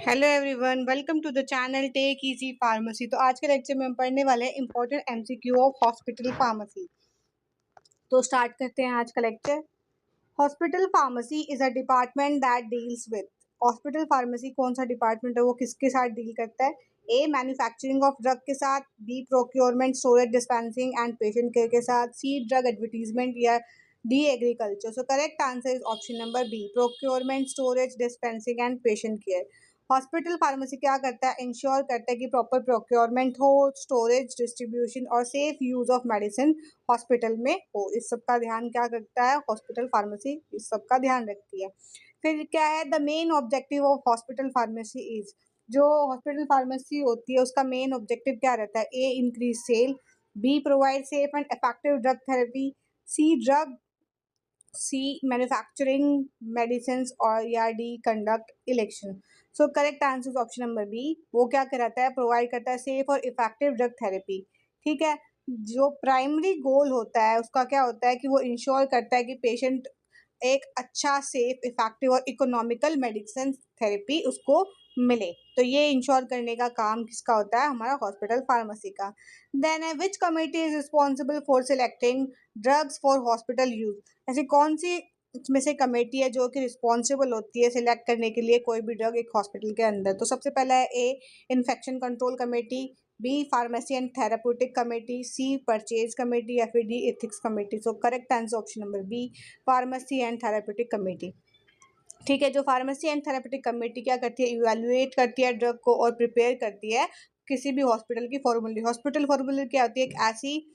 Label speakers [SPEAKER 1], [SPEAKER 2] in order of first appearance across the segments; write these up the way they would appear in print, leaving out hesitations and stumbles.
[SPEAKER 1] Hello everyone, welcome to the channel take easy pharmacy. तो आज के लेक्चर में हम पढ़ने वाले हैं important MCQ of hospital pharmacy. तो स्टार्ट करते हैं आज का lecture. Hospital pharmacy is a department that deals with. Hospital pharmacy कौन सा डिपार्टमेंट है, वो किसके साथ डील करता है? ए मैन्युफैक्चरिंग ऑफ ड्रग के साथ, B procurement storage dispensing and patient care के साथ, सी ड्रग एडवर्टीजमेंट या D agriculture. So correct answer is option number B, procurement storage dispensing and patient care. हॉस्पिटल फार्मेसी क्या करता है? इंश्योर करता है कि प्रॉपर प्रोक्योरमेंट हो, स्टोरेज, डिस्ट्रीब्यूशन और safe use of medicine hospital में हो। इस सब का ध्यान क्या रखता है? हॉस्पिटल फार्मेसी इस सब का ध्यान रखती है। फिर क्या है? The main objective of hospital pharmacy is. जो हॉस्पिटल फार्मेसी होती है उसका मेन ऑब्जेक्टिव क्या रहता है? A increase sale, B provide safe and effective drug therapy, C manufacturing medicine और या D conduct election. So correct answer is option number B. वो क्या कराता है? प्रोवाइड करता है सेफ और इफेक्टिव ड्रग थेरेपी। ठीक है। जो प्राइमरी गोल होता है उसका क्या होता है कि वो इंश्योर करता है कि पेशेंट एक अच्छा, सेफ, इफेक्टिव और इकोनॉमिकल मेडिसिन थेरेपी उसको मिले। तो ये इंश्योर करने का काम किसका होता है? हमारा हॉस्पिटल फार्मेसी का। देन है विच committee is responsible for selecting drugs for hospital use. ऐसी कौन सी इसमें से कमेटी है जो कि रिस्पॉन्सिबल होती है सिलेक्ट करने के लिए कोई भी ड्रग एक हॉस्पिटल के अंदर? तो सबसे पहला है A infection control committee, B pharmacy and therapeutic committee, C purchase committee या फिर D ethics committee. So correct answer option number B, pharmacy and therapeutic committee. ठीक है। जो फार्मेसी एंड थेराप्यूटिक कमेटी क्या करती है? इवैल्यूएट करती है ड्रग को और प्रिपेयर करती है किसी भी हॉस्पिटल की फॉर्मूले। हॉस्पिटल फॉर्मूले क्या होती है? एक ऐसी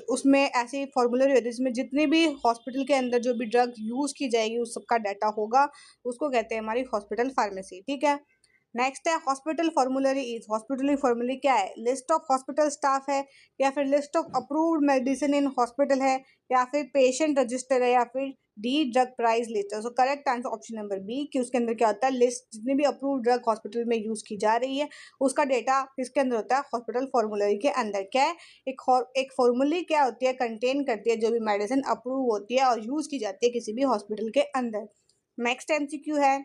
[SPEAKER 1] उसमें ऐसी फॉर्मूलरी होती है जिसमें जितनी भी हॉस्पिटल के अंदर जो भी ड्रग यूज की जाएगी उस सबका डाटा होगा, उसको कहते हैं हमारी हॉस्पिटल फार्मेसी। ठीक है। नेक्स्ट है hospital formulary is. Hospital formulary क्या है? लिस्ट ऑफ हॉस्पिटल स्टाफ है, या फिर list of approved medicine in hospital है, या फिर पेशेंट रजिस्टर है, या फिर D drug price list. So correct answer option number B कि उसके अंदर क्या होता है? लिस्ट, जितनी भी अप्रूव्ड ड्रग हॉस्पिटल में यूज की जा रही है उसका डेटा किसके अंदर होता है? हॉस्पिटल फॉर्मूलरी के अंदर। क्या है? एक फॉर्मूली क्या होती है? कंटेन करती है जो भी मेडिसिन अप्रूव होती है और यूज की जाती है किसी भी हॉस्पिटल के अंदर। नेक्स्ट एमसीक्यू है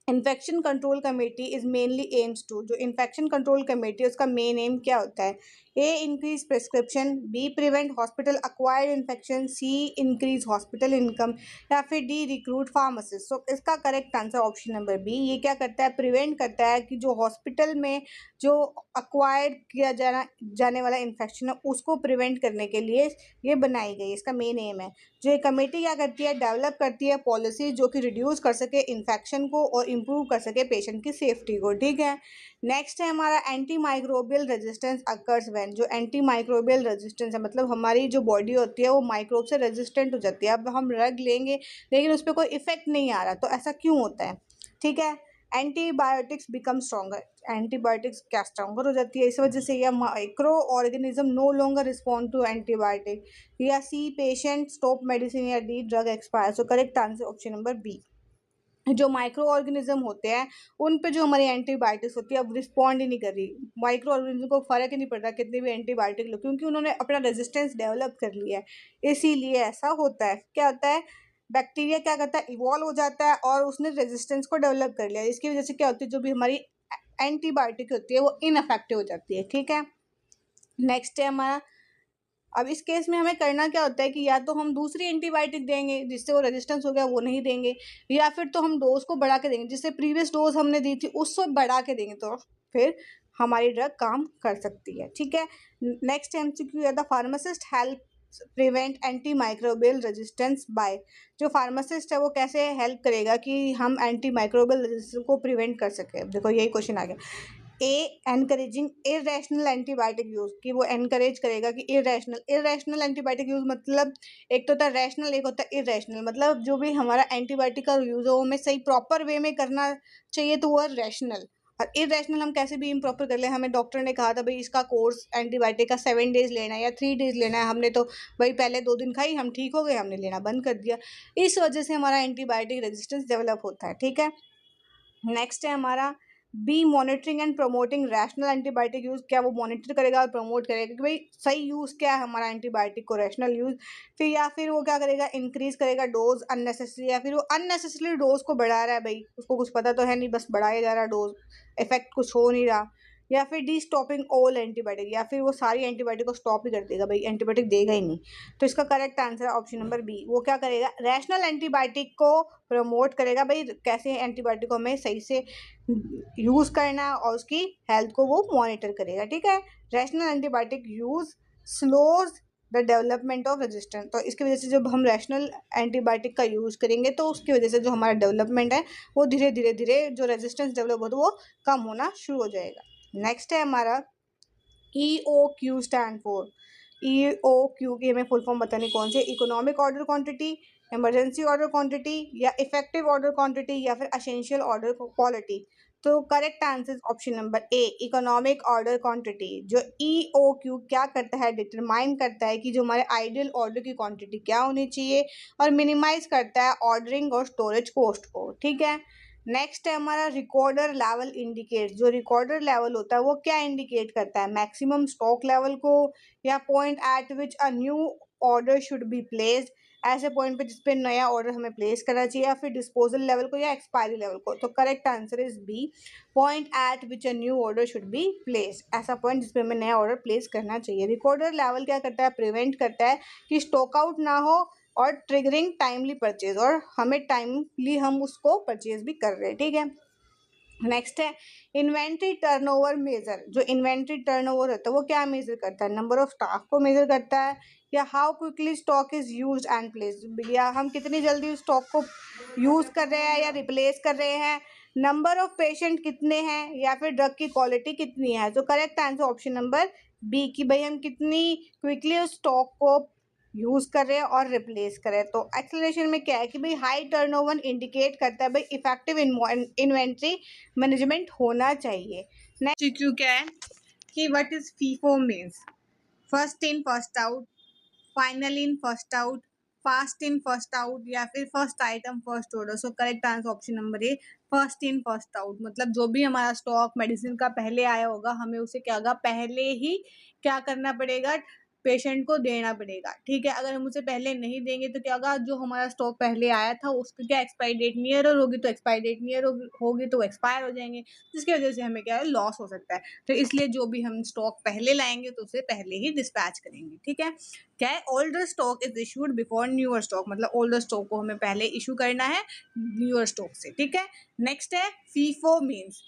[SPEAKER 1] infection control committee is mainly aims to. जो इन्फेक्शन कंट्रोल कमेटी है उसका मेन एम क्या होता है? A increase prescription, B prevent hospital acquired infection, C increase hospital income, या फिर डी रिक्रूट फार्मासिस्ट। सो इसका correct answer option number B. ये क्या करता है? प्रिवेंट करता है कि जो हॉस्पिटल में जो अक्वायर्ड किया जाने वाला इन्फेक्शन है उसको प्रिवेंट करने के लिए ये बनाई गई, इसका मेन एम है। जो ये कमेटी क्या करती है? डेवलप करती है पॉलिसी जो कि रिड्यूस कर सके इन्फेक्शन को और इम्प्रूव कर सके पेशेंट की सेफ्टी को। ठीक है। नेक्स्ट है हमारा anti microbial resistance occurs when. जो एंटी माइक्रोबियल रेजिस्टेंस है मतलब हमारी जो बॉडी होती है वो माइक्रोब से रेजिस्टेंट हो जाती है। अब हम ड्रग लेंगे लेकिन उस पर कोई इफेक्ट नहीं आ रहा, तो ऐसा क्यों होता है? ठीक है। Antibiotics become stronger. एंटीबायोटिक्स क्या स्ट्रॉन्गर हो जाती है? इस वजह से यह micro organism no longer respond to antibiotic, या सी पेशेंट स्टॉप मेडिसिन, या D drug expire. So correct answer option number B. जो माइक्रो ऑर्गेनिज्म होते हैं उन पे जो हमारी एंटीबायोटिक्स होती है अब रिस्पॉन्ड ही नहीं कर रही। माइक्रो ऑर्गेनिज्म को फर्क ही नहीं पड़ रहा कितनी भी एंटीबायोटिक लो, क्योंकि उन्होंने अपना रेजिस्टेंस डेवलप कर लिया है, इसीलिए ऐसा होता है। क्या होता है? बैक्टीरिया क्या करता है? इवॉल्व हो जाता है और उसने रेजिस्टेंस को डेवलप कर लिया। इसकी वजह से क्या होती है? जो भी हमारी एंटीबायोटिक होती है वो इनअफेक्टिव हो जाती है। ठीक है। नेक्स्ट है हमारा, अब इस केस में हमें करना क्या होता है कि या तो हम दूसरी एंटीबायोटिक देंगे जिससे वो रेजिस्टेंस हो गया वो नहीं देंगे, या फिर तो हम डोज को बढ़ा के देंगे, जिससे प्रीवियस डोज हमने दी थी उससे बढ़ा के देंगे तो फिर हमारी ड्रग काम कर सकती है। ठीक है। नेक्स्ट एमसीक्यू है the pharmacist help prevent anti microbial resistance bye. जो फार्मासिस्ट है वो कैसे हेल्प करेगा कि हम एंटी माइक्रोबियल रेजिस्टेंस को प्रिवेंट कर सके? देखो यही क्वेश्चन आ गया। ए एनकरेजिंग इरेशनल एंटीबायोटिक यूज, कि वो एनकरेज करेगा कि इरेशनल एंटीबायोटिक यूज मतलब एक तो होता है रैशनल, एक होता है इरेशनल। मतलब जो भी हमारा एंटीबायोटिक का यूज हो हमें सही प्रॉपर वे में करना चाहिए तो वो है रैशनल। और इरेशनल हम कैसे भी इम्प्रॉपर कर ले। हमें डॉक्टर ने कहा था भाई इसका कोर्स एंटीबायोटिक का 7 डेज लेना है या 3 डेज लेना है, हमने तो भाई पहले 2 दिन खाई, हम ठीक हो गए, हमने लेना बंद कर दिया। इस वजह से हमारा एंटीबायोटिक रेजिस्टेंस डेवलप होता है। ठीक है। नेक्स्ट है हमारा B monitoring and promoting rational antibiotic use, क्या वो मॉनिटर करेगा और प्रमोट करेगा कि भाई सही यूज क्या है हमारा एंटीबायोटिक को, रैशनल यूज। फिर या फिर वो क्या करेगा, इंक्रीज करेगा डोज अननेसेसरी, या फिर वो अननेसेसरी डोज को बढ़ा रहा है, भाई उसको कुछ पता तो है नहीं, बस बढ़ाया जा रहा है डोज, इफेक्ट कुछ हो नहीं रहा। या फिर डी स्टॉपिंग ऑल एंटीबायोटिक, या फिर वो सारी एंटीबायोटिक को स्टॉप ही कर देगा, भाई एंटीबायोटिक देगा ही नहीं। तो इसका करेक्ट आंसर है ऑप्शन नंबर बी, वो क्या करेगा, रैशनल एंटीबायोटिक को प्रमोट करेगा, भाई कैसे एंटीबायोटिक को हमें सही से यूज करना है और उसकी हेल्थ को वो मॉनिटर करेगा, ठीक है। Rational antibiotic use slows the development of resistance, तो इसकी वजह से जब हम रैशनल एंटीबायोटिक का यूज करेंगे तो उसकी वजह से जो हमारा डेवलपमेंट है वो धीरे धीरे धीरे जो रेजिस्टेंस डेवलप होता है वो कम होना शुरू हो जाएगा। नेक्स्ट है हमारा EOQ स्टैंड फॉर, EOQ की हमें फुल फॉर्म बतानी कौन सी है, economic order quantity, emergency order quantity, या इफेक्टिव ऑर्डर क्वांटिटी, या फिर एसेंशियल ऑर्डर क्वालिटी। तो करेक्ट आंसर ऑप्शन नंबर ए, इकोनॉमिक ऑर्डर क्वांटिटी। जो EOQ क्या करता है, डिटरमाइन करता है कि जो हमारे आइडियल ऑर्डर की क्वांटिटी क्या होनी चाहिए, और मिनिमाइज करता है ऑर्डरिंग और स्टोरेज कॉस्ट को, ठीक है। नेक्स्ट है हमारा रिकॉर्डर लेवल इंडिकेट, जो रिकॉर्डर लेवल होता है वो क्या इंडिकेट करता है, मैक्सिमम स्टॉक लेवल को, या point at which a new order should be placed, ऐसे पॉइंट पे जिस पे नया ऑर्डर हमें प्लेस करना चाहिए, या फिर डिस्पोजल लेवल को या एक्सपायरी लेवल को। तो correct answer is B, point at which a new order should be placed, ऐसा पॉइंट जिस पे हमें नया ऑर्डर प्लेस करना चाहिए। रिकॉर्डर लेवल क्या करता है, प्रिवेंट करता है कि स्टॉक आउट ना हो, और ट्रिगरिंग टाइमली परचेज, और हमें टाइमली हम उसको परचेज भी कर रहे हैं, ठीक है। नेक्स्ट है इन्वेंट्री टर्नओवर मेजर, जो इन्वेंट्री टर्नओवर होता है वो क्या मेजर करता है, नंबर ऑफ स्टॉक को मेजर करता है, या how quickly stock is used and place, या हम कितनी जल्दी उस स्टॉक को यूज कर रहे हैं या रिप्लेस कर रहे हैं, नंबर ऑफ पेशेंट कितने हैं, या फिर ड्रग की क्वालिटी कितनी है। तो correct answer option number B, कि भाई हम कितनी क्विकली उस स्टॉक को यूज कर रहे हैं और रिप्लेस कर रहे हैं। तो एक्सेलरेशन में क्या है कि भाई हाई टर्नओवर इंडिकेट करता है भाई इफेक्टिव इन्वेंट्री मैनेजमेंट होना चाहिए। नेक्स्ट क्यू क्या है कि what is FIFO means, first in first out, final in first out, fast in first out, या फिर first item first order. So correct answer option number A, first in first out, मतलब जो भी हमारा stock medicine का पहले आया होगा हमें उसे क्या होगा, पहले ही क्या करना पड़ेगा, पेशेंट को देना पड़ेगा, ठीक है। अगर हम उसे पहले नहीं देंगे तो क्या होगा, जो हमारा स्टॉक पहले आया था उसकी क्या एक्सपायरी डेट नियर होगी, तो एक्सपायरी डेट नियर होगी तो एक्सपायर हो जाएंगे, जिसकी वजह से हमें क्या है, लॉस हो सकता है। तो इसलिए जो भी हम स्टॉक पहले लाएंगे तो उसे पहले ही डिस्पैच करेंगे, ठीक है। क्या है, older stock is issued before newer stock, मतलब ओल्डर स्टॉक को हमें पहले इशू करना है न्यूअर स्टॉक से, ठीक है। नेक्स्ट है फीफो मीन्स,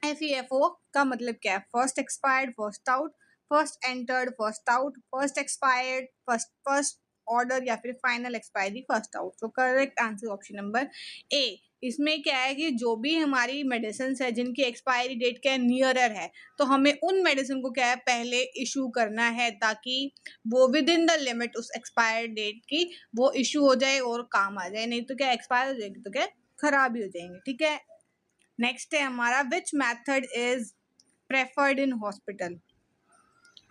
[SPEAKER 1] FEFO का मतलब क्या है, first expired first out, first entered first out, first expired first first order, या फिर फाइनल एक्सपायरी फर्स्ट आउट। तो करेक्ट आंसर ऑप्शन नंबर ए। इसमें क्या है कि जो भी हमारी मेडिसिन है जिनकी एक्सपायरी डेट क्या है, नियरर है, तो हमें उन मेडिसिन को क्या है, पहले इशू करना है, ताकि वो विद इन द लिमिट उस एक्सपायर डेट की वो इशू हो जाए और काम आ जाए, नहीं तो क्या एक्सपायर हो जाएगी तो क्या खराब ही हो जाएंगे, ठीक है। नेक्स्ट है हमारा which method is preferred in hospital,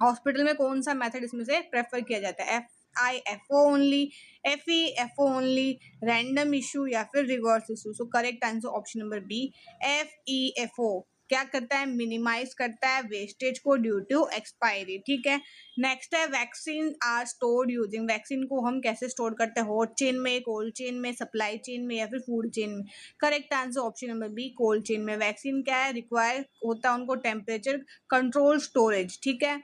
[SPEAKER 1] hospital में कौन सा मेथड इसमें से प्रेफर किया जाता है, FIFO only, FEFO only, random issue, या फिर reverse issue. So correct answer option number B, FEFO क्या करता है, मिनिमाइज करता है वेस्टेज को ड्यू टू एक्सपायरी, ठीक है। नेक्स्ट है vaccine are stored using, vaccine को हम कैसे स्टोर करते हैं, हॉट चेन में, कोल्ड चेन में, सप्लाई चेन में, या फिर फूड चेन में। Correct answer option number B, cold chain में। वैक्सीन क्या है, रिक्वायर होता है उनको टेम्परेचर कंट्रोल स्टोरेज, ठीक है।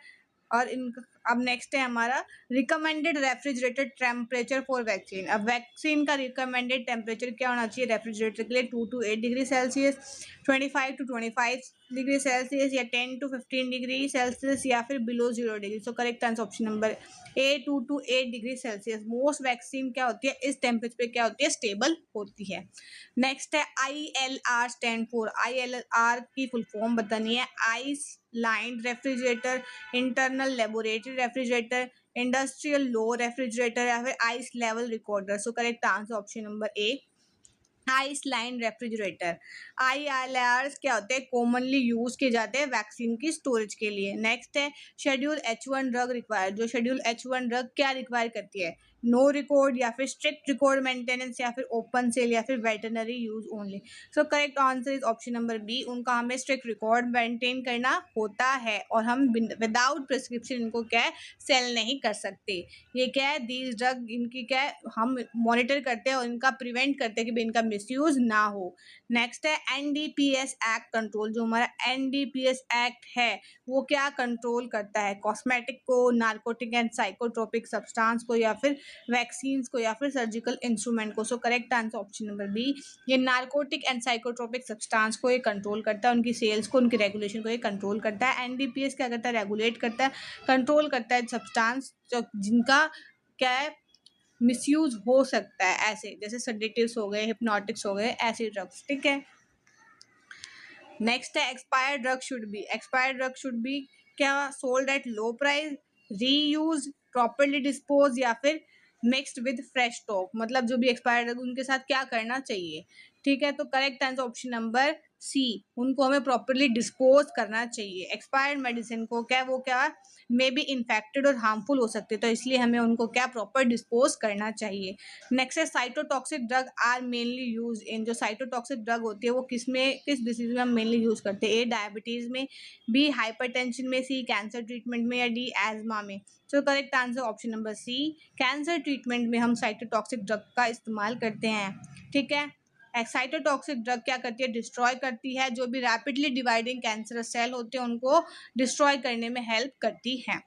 [SPEAKER 1] और इन अब नेक्स्ट है हमारा recommended refrigerated temperature for vaccine. अब वैक्सीन का रिकमेंडेड टेम्परेचर क्या होना चाहिए रेफ्रिजरेटर के लिए, 2 to 8 degree Celsius, 25 to 25 degree Celsius, या 10 to 15 डिग्री सेल्सियस, या फिर below 0 degree. So correct answer option number A, 2 to 8 degree Celsius. Most vaccine क्या होती है, इस टेम्परेचर पे क्या होती है, स्टेबल होती है। नेक्स्ट है ILR स्टैंड फॉर, ILR की फुल फॉर्म बतानी है, ice lined refrigerator, internal laboratory refrigerator, industrial low refrigerator, या फिर ice level recorder. So correct answer option number A, ice line refrigerator. ILRs क्या होते हैं, कॉमनली यूज किए जाते हैं वैक्सीन की स्टोरेज के लिए। नेक्स्ट है शेड्यूल H1 ड्रग रिक्वायर, जो शेड्यूल H1 ड्रग क्या रिक्वायर करती है, नो रिकॉर्ड या फिर स्ट्रिक्ट रिकॉर्ड मेंटेनेंस या फिर ओपन सेल या फिर veterinary use only. So correct answer is option number B, उनका हमें स्ट्रिक्ट रिकॉर्ड मेंटेन करना होता है और हम विदाउट प्रिस्क्रिप्शन इनको क्या है सेल नहीं कर सकते। ये क्या है, दीज ड्रग इनकी क्या है हम मॉनिटर करते हैं और इनका प्रिवेंट करते हैं कि भाई इनका मिसयूज ना हो। नेक्स्ट है एनडीपीएस एक्ट कंट्रोल। जो हमारा एनडीपीएस एक्ट है वो क्या कंट्रोल करता है, कॉस्मेटिक को, नार्कोटिक एंड साइकोट्रोपिक सब्सटेंस को या फिर वैक्सीन्स को या फिर सर्जिकल इंस्ट्रूमेंट को। So correct answer option number B, ये नार्कोटिक एंड साइकोट्रोपिक सब्सटेंस को ये कंट्रोल करता है, उनकी सेल्स को, उनकी रेगुलेशन को ये कंट्रोल करता है। एनडीपीएस क्या करता है, रेगुलेट करता है, कंट्रोल करता है सब्सटेंस जिनका क्या है मिसयूज हो सकता है, ऐसे जैसे सडेटिव्स हो गए, हिप्नोटिक्स हो गए, ऐसे ड्रग्स। ठीक है, नेक्स्ट है expired drug should be. Expired drug should be क्या, sold at low price, reuse, properly dispose या फिर मिक्स्ड विद फ्रेश स्टॉक। मतलब जो भी एक्सपायर्ड ड्रग उनके साथ क्या करना चाहिए। ठीक है, तो correct answer option number C, उनको हमें प्रॉपरली डिस्पोज करना चाहिए। एक्सपायर्ड मेडिसिन को क्या वो क्या मे बी इन्फेक्टेड और हार्मफुल हो सकते हैं, तो इसलिए हमें उनको क्या प्रॉपर डिस्पोज करना चाहिए। नेक्स्ट है cytotoxic drug are mainly use in. जो साइटोटॉक्सिक ड्रग होती है वो किस में, किस डिसीज में हम मेनली यूज करते हैं, ए डायबिटीज में, बी हाइपरटेंशन में, सी कैंसर ट्रीटमेंट में या डी एजमा में। तो correct answer option number C, cancer treatment में हम साइटोटॉक्सिक ड्रग का इस्तेमाल करते हैं। ठीक है, साइटोटॉक्सिक ड्रग क्या करती है, डिस्ट्रॉय करती है, जो भी रैपिडली डिवाइडिंग कैंसरस सेल होते हैं उनको डिस्ट्रॉय करने में हेल्प करती है।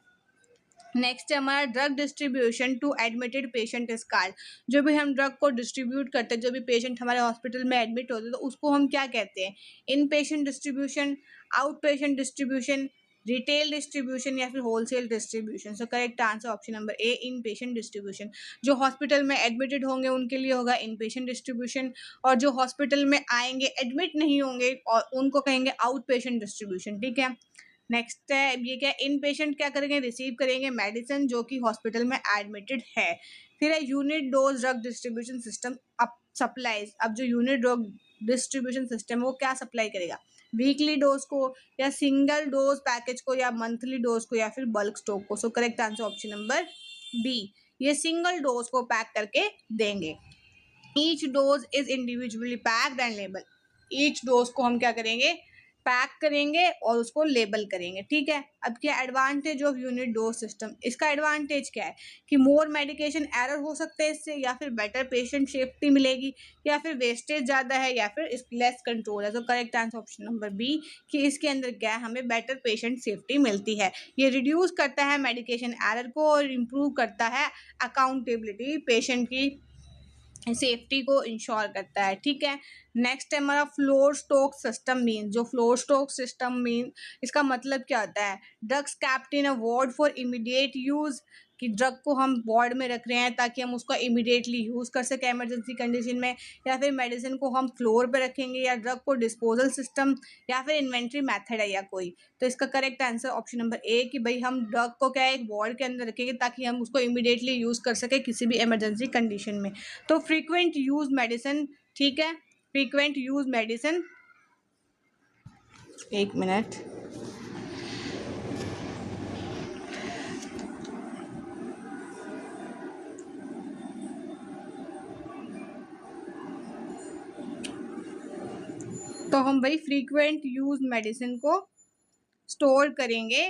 [SPEAKER 1] नेक्स्ट है हमारा drug distribution to admitted patient is called. जो भी हम ड्रग को डिस्ट्रीब्यूट करते हैं, जो भी पेशेंट हमारे हॉस्पिटल में एडमिट होते हैं, तो उसको हम क्या कहते हैं, inpatient distribution, outpatient distribution, retail distribution या फिर wholesale distribution. So correct answer option number A, inpatient distribution. जो हॉस्पिटल में एडमिटेड होंगे उनके लिए होगा इन पेशेंट डिस्ट्रीब्यूशन, और जो हॉस्पिटल में आएंगे एडमिट नहीं होंगे और उनको कहेंगे आउट पेशेंट डिस्ट्रीब्यूशन। ठीक है, नेक्स्ट है ये क्या, इन पेशेंट क्या करेंगे, रिसीव करेंगे मेडिसिन जो कि हॉस्पिटल में एडमिटेड है। फिर है unit dose drug distribution system अब सप्लाईज। अब जो यूनिट ड्रग डिस्ट्रीब्यूशन सिस्टम है वो क्या सप्लाई करेगा, वीकली डोज को या सिंगल डोज पैकेज को या मंथली डोज को या फिर बल्क स्टॉक को। So correct answer option number B, ये सिंगल डोज को पैक करके देंगे। Each dose is individually packed and label. Each dose को हम क्या करेंगे, पैक करेंगे और उसको लेबल करेंगे। ठीक है, अब क्या advantage of unit dose system, इसका एडवांटेज क्या है कि मोर मेडिकेशन एरर हो सकते हैं इससे, या फिर बेटर पेशेंट सेफ्टी मिलेगी, या फिर वेस्टेज ज़्यादा है, या फिर लेस कंट्रोल है। तो correct answer option number B कि इसके अंदर क्या है, हमें बेटर पेशेंट सेफ्टी मिलती है। ये रिड्यूस करता है मेडिकेशन एरर को और इम्प्रूव करता है अकाउंटेबिलिटी, पेशेंट की सेफ्टी को इंश्योर करता है। ठीक है, नेक्स्ट है हमारा फ्लोर स्टॉक सिस्टम मीन। जो फ्लोर स्टॉक सिस्टम मीन, इसका मतलब क्या होता है, drugs kept in a ward for immediate use, कि ड्रग को हम वार्ड में रख रहे हैं ताकि हम उसको इमीडिएटली यूज़ कर सकें इमरजेंसी कंडीशन में, या फिर मेडिसिन को हम फ्लोर पे रखेंगे, या ड्रग को डिस्पोजल सिस्टम या फिर इन्वेंट्री मेथड है या कोई। तो इसका करेक्ट आंसर ऑप्शन नंबर ए कि भाई हम ड्रग को क्या है एक वार्ड के अंदर रखेंगे ताकि हम उसको इमीडिएटली यूज़ कर सकें किसी भी इमरजेंसी कंडीशन में। तो फ्रीक्वेंट यूज मेडिसिन, ठीक है, फ्रीक्वेंट यूज मेडिसिन, एक मिनट, तो हम भाई फ्रीक्वेंट यूज मेडिसिन को स्टोर करेंगे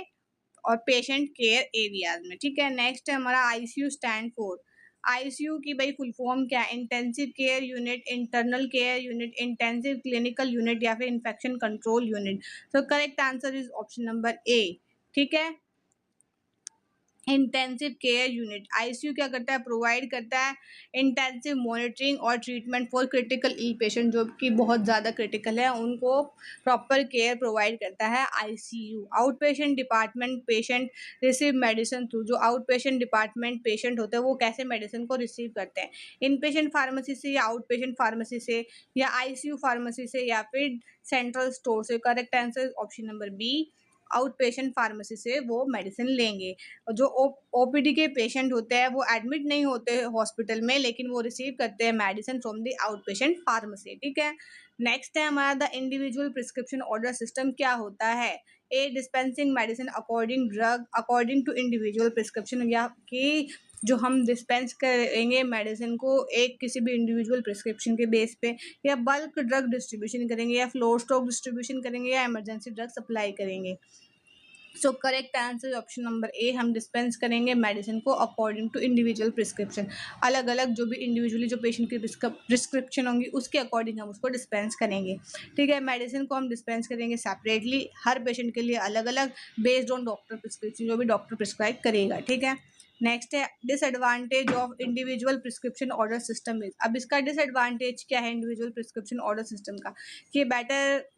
[SPEAKER 1] और पेशेंट केयर एरियाज में। ठीक है, नेक्स्ट है हमारा आईसीयू स्टैंड फॉर। आईसीयू की भाई फुल फॉर्म क्या है, intensive care unit, internal care unit, intensive clinical unit या फिर इन्फेक्शन कंट्रोल यूनिट। तो correct answer is option number ए। ठीक है, इंटेंसिव केयर यूनिट, आईसीयू क्या करता है, प्रोवाइड करता है इंटेंसिव मॉनिटरिंग और treatment for critical ill patient, जो कि बहुत ज़्यादा क्रिटिकल है उनको प्रॉपर केयर प्रोवाइड करता है ICU. Out patient department, patient receive medicine through. जो आउट पेशेंट डिपार्टमेंट पेशेंट होते हैं वो कैसे मेडिसिन को रिसीव करते हैं, इन पेशेंट फार्मेसी से या आउट पेशेंट फार्मेसी से या आईसीयू फार्मेसी से या फिर सेंट्रल स्टोर से। Correct answer option number B, outpatient pharmacy से वो मेडिसिन लेंगे। और जो ओपीडी के पेशेंट होते हैं वो एडमिट नहीं होते हॉस्पिटल में, लेकिन वो रिसीव करते हैं medicine from the outpatient pharmacy. ठीक है, नेक्स्ट है हमारा the individual prescription order system क्या होता है, a dispensing medicine according drug according to individual prescription, या कि जो हम डिस्पेंस करेंगे मेडिसिन को एक किसी भी इंडिविजुअल प्रिस्क्रिप्शन के बेस पे, या बल्क ड्रग डिस्ट्रीब्यूशन करेंगे, या फ्लोर स्टॉक डिस्ट्रीब्यूशन करेंगे, या इमरजेंसी ड्रग सप्लाई करेंगे। सो करेक्ट आंसर ऑप्शन नंबर ए, हम डिस्पेंस करेंगे मेडिसिन को अकॉर्डिंग टू इंडिविजुअल प्रिस्क्रिप्शन। अलग अलग जो भी इंडिविजुअली जो पेशेंट की प्रिस्क्रिप्शन होंगी उसके अकॉर्डिंग हम उसको डिस्पेंस करेंगे। ठीक है, मेडिसिन को हम डिस्पेंस करेंगे सेपरेटली हर पेशेंट के लिए अलग अलग, बेस्ड ऑन डॉक्टर प्रिस्क्रिप्शन, जो भी डॉक्टर प्रिस्क्राइब करेगा। ठीक है, नेक्स्ट है disadvantage of individual prescription order system is. अब इसका डिसएडवांटेज क्या है इंडिविजुअल प्रिस्क्रिप्शन ऑर्डर सिस्टम का, कि बेटर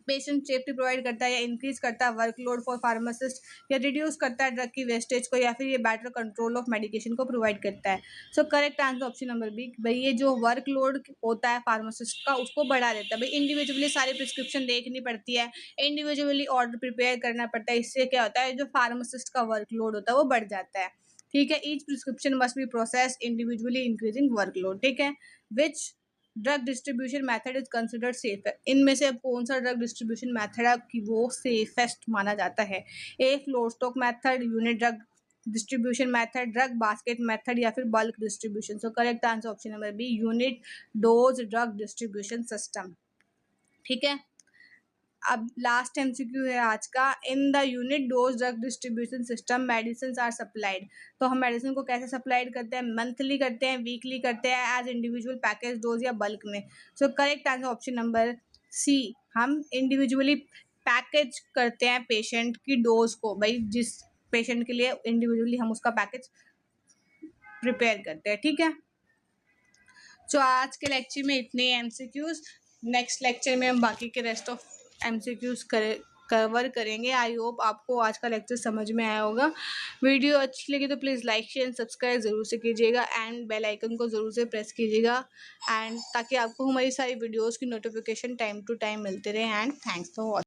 [SPEAKER 1] पेशेंट सेफ्टी प्रोवाइड करता है, या इंक्रीज करता है वर्कलोड फॉर फार्मासिस्ट, या रिड्यूस करता है ड्रग की वेस्टेज को, या फिर ये बेटर कंट्रोल ऑफ मेडिकेशन को प्रोवाइड करता है। So correct answer option number B, भाई ये जो वर्कलोड होता है फार्मासिस्ट का उसको बढ़ा देता है। भाई इंडिविजुअली सारी प्रिस्क्रिप्शन देखनी पड़ती है, इंडिविजुअली ऑर्डर प्रिपेयर करना पड़ता है, इससे क्या होता है जो फार्मासिस्ट का वर्कलोड होता है वो बढ़ जाता है। ठीक है, each prescription must be process individually increasing workload. ठीक है, which drug distribution method is considered safe. इनमें से अब कौन सा ड्रग डिस्ट्रीब्यूशन मेथड है कि वो सेफेस्ट माना जाता है? A floor stock method, unit drug distribution method, drug basket method, या फिर bulk distribution. So correct answer option number B, unit dose drug distribution system. ठीक है, अब लास्ट एमसीक्यू है आज का, in the unit dose drug distribution system medicine are supplied. तो हम मेडिसिन को कैसे सप्लाइड करते हैं? मंथली करते हैं, वीकली करते हैं, एज इंडिविजुअल पैकेज डोज, या बल्क में? So correct answer option number C, हम इंडिविजुअली पैकेज करते हैं पेशेंट की डोज को। भाई जिस पेशेंट के लिए इंडिविजुअली हम उसका पैकेज प्रिपेयर करते हैं। ठीक है, सो आज के लेक्चर में इतने एमसीक्यूज, नेक्स्ट लेक्चर में हम बाकी के रेस्ट ऑफ एमसीक्यूज कवर करेंगे। आई होप आपको आज का लेक्चर समझ में आया होगा। वीडियो अच्छी लगी तो please like share and subscribe ज़रूर से कीजिएगा, एंड बेल आइकन को ज़रूर से प्रेस कीजिएगा, एंड ताकि आपको हमारी सारी वीडियोज़ की नोटिफिकेशन टाइम टू टाइम मिलते रहे। And thanks for watching.